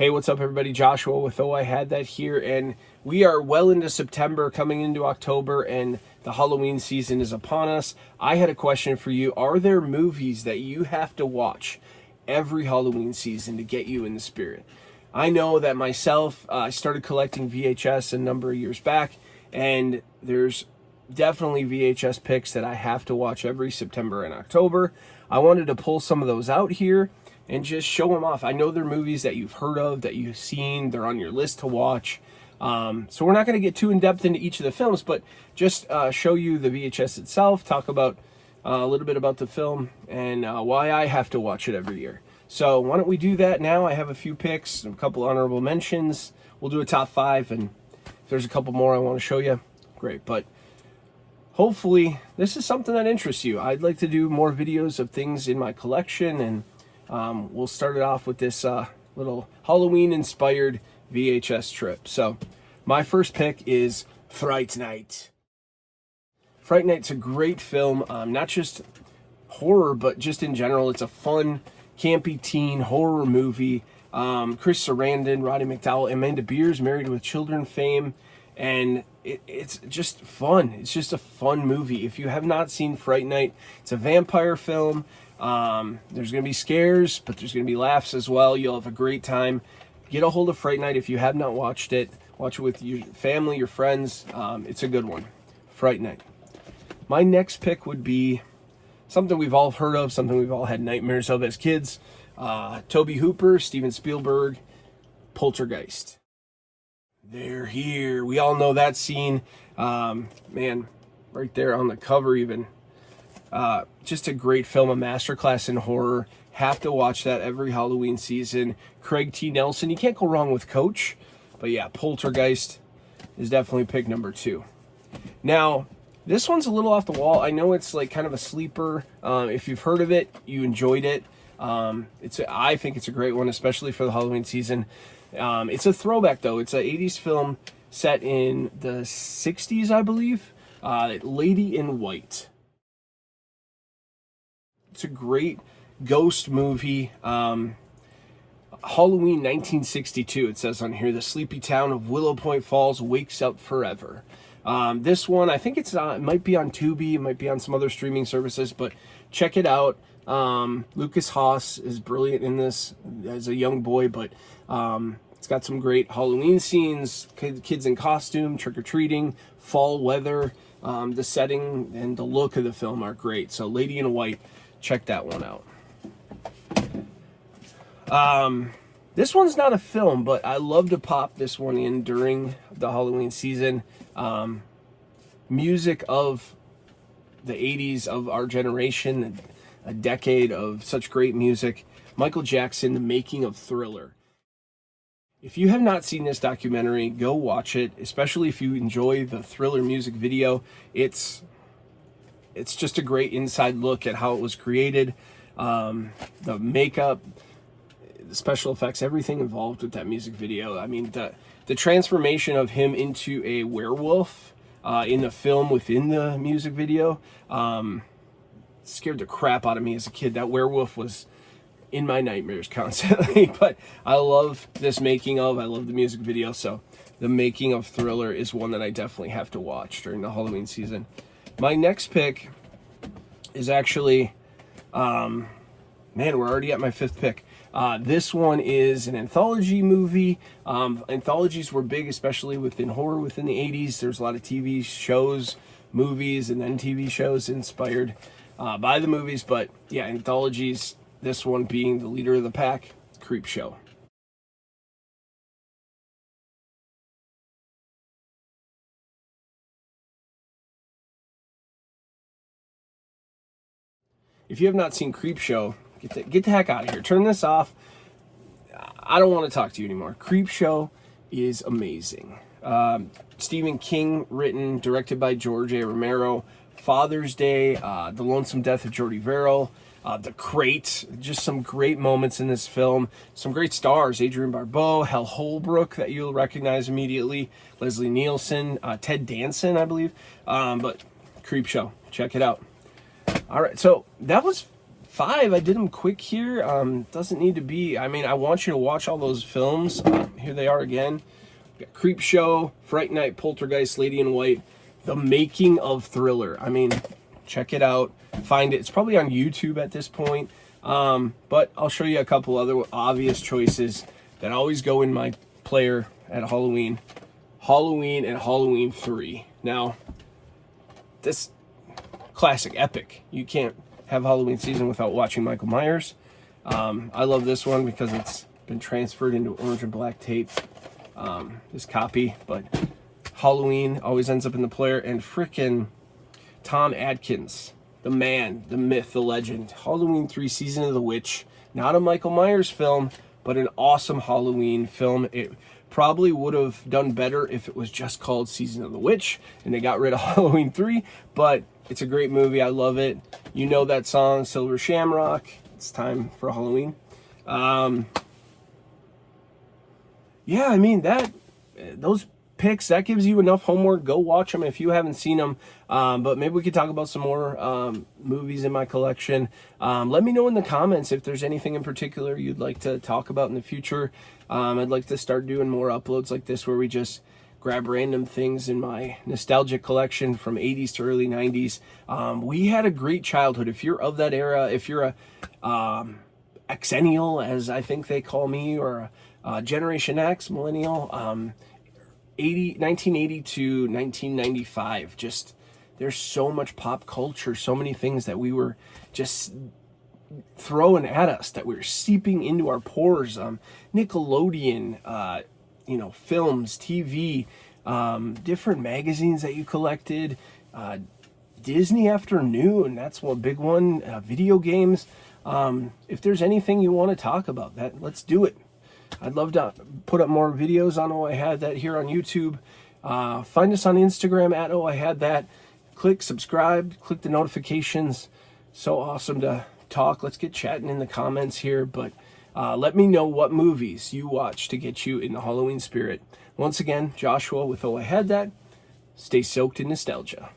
Hey, what's up, everybody? Joshua with Oh, I Had That here, and we are well into September, coming into October, and the Halloween season is upon us. I had a question for you. Are there movies that you have to watch every Halloween season to get you in the spirit? I know that myself, I started collecting VHS a number of years back, and there's definitely VHS picks that I have to watch every September and October. I wanted to pull some of those out here and just show them off. I know they're movies that you've heard of, that you've seen, they're on your list to watch. So we're not going to get too in-depth into each of the films, but just show you the VHS itself, talk about a little bit about the film, and why I have to watch it every year. So why don't we do that now? I have a few picks, a couple honorable mentions. We'll do a top 5, and if there's a couple more I want to show you, great. But hopefully this is something that interests you. I'd like to do more videos of things in my collection, and we'll start it off with this little Halloween-inspired VHS trip. So my first pick is Fright Night. Fright Night's a great film, not just horror, but just in general. It's a fun, campy teen horror movie. Chris Sarandon, Roddy McDowall, Amanda Beers, Married with Children fame, and it's just fun. It's just a fun movie. If you have not seen Fright Night, it's a vampire film. There's going to be scares, but there's going to be laughs as well. You'll have a great time. Get a hold of Fright Night if you have not watched it. Watch it with your family, your friends. It's a good one. Fright Night. My next pick would be something we've all heard of, something we've all had nightmares of as kids. Tobe Hooper, Steven Spielberg, Poltergeist. They're here. We all know that scene. Man, right there on the cover even. Just a great film, a masterclass in horror. Have to watch that every Halloween season. Craig T. Nelson, you can't go wrong with Coach. But yeah, Poltergeist is definitely pick number 2. Now, this one's a little off the wall. I know it's like kind of a sleeper. If you've heard of it, you enjoyed it. I think it's a great one, especially for the Halloween season. It's a throwback, though. It's an 80s film set in the 60s, I believe. Lady in White. It's a great ghost movie. Halloween 1962, it says on here. The sleepy town of Willow Point Falls wakes up forever. This one, I think it might be on Tubi, it might be on some other streaming services, but check it out. Lucas Haas is brilliant in this as a young boy, but it's got some great Halloween scenes, kids in costume, trick-or-treating, fall weather. The setting and the look of the film are great. So Lady in White, check that one out. This one's not a film, but I love to pop this one in during the Halloween season. Music of the 80s, of our generation, a decade of such great music. Michael Jackson, The Making of Thriller. If you have not seen this documentary, go watch it, especially if you enjoy the Thriller music video. It's just a great inside look at how it was created. The makeup, the special effects, everything involved with that music video. I mean, the transformation of him into a werewolf in the film within the music video scared the crap out of me as a kid. That werewolf was in my nightmares constantly. But I love this making of. I love the music video. So The Making of Thriller is one that I definitely have to watch during the Halloween season. My next pick is actually, man, we're already at my 5th pick. This one is an anthology movie. Anthologies were big, especially within horror within the 80s. There's a lot of TV shows, movies, and then TV shows inspired by the movies. But yeah, anthologies, this one being the leader of the pack, Creepshow. If you have not seen Creepshow, get the heck out of here. Turn this off. I don't want to talk to you anymore. Creepshow is amazing. Stephen King written, directed by George A. Romero. Father's Day, The Lonesome Death of Jordy Verrill, The Crate. Just some great moments in this film. Some great stars. Adrienne Barbeau, Hal Holbrook, that you'll recognize immediately. Leslie Nielsen, Ted Danson, I believe. But Creepshow, check it out. All right, so that was 5, I did them quick here. Doesn't need to be, I mean, I want you to watch all those films. Here they are again. We got Creep Show, Fright Night, Poltergeist, Lady in White, The Making of Thriller. I mean, check it out, find it. It's probably on YouTube at this point. But I'll show you a couple other obvious choices that always go in my player at Halloween. Halloween and Halloween 3. Now, this classic, epic. You can't have Halloween season without watching Michael Myers. I love this one because it's been transferred into orange and black tape, this copy, but Halloween always ends up in the player. And frickin' Tom Atkins, the man, the myth, the legend. Halloween 3, Season of the Witch. Not a Michael Myers film, but an awesome Halloween film. It probably would have done better if it was just called Season of the Witch and they got rid of Halloween 3, but it's a great movie. I love it. You know that song, Silver Shamrock. It's time for Halloween. Yeah, I mean, those picks, that gives you enough homework. Go watch them if you haven't seen them. But maybe we could talk about some more movies in my collection. Let me know in the comments if there's anything in particular you'd like to talk about in the future. I'd like to start doing more uploads like this where we just grab random things in my nostalgic collection from 80s to early 90s. We had a great childhood. If you're of that era, if you're a Xennial, as I think they call me, or a Generation X, millennial, 1980 to 1995, just there's so much pop culture, so many things that we were just throwing at us, that we were seeping into our pores. Nickelodeon, films, TV, different magazines that you collected, Disney Afternoon, that's one big one, video games. If there's anything you want to talk about, let's do it. I'd love to put up more videos on Oh I Had That here on YouTube. Find us on Instagram at Oh I Had That. Click subscribe, click the notifications. So awesome to talk. Let's get chatting in the comments here, but let me know what movies you watch to get you in the Halloween spirit. Once again, Joshua with Oh I Had That. Stay soaked in nostalgia.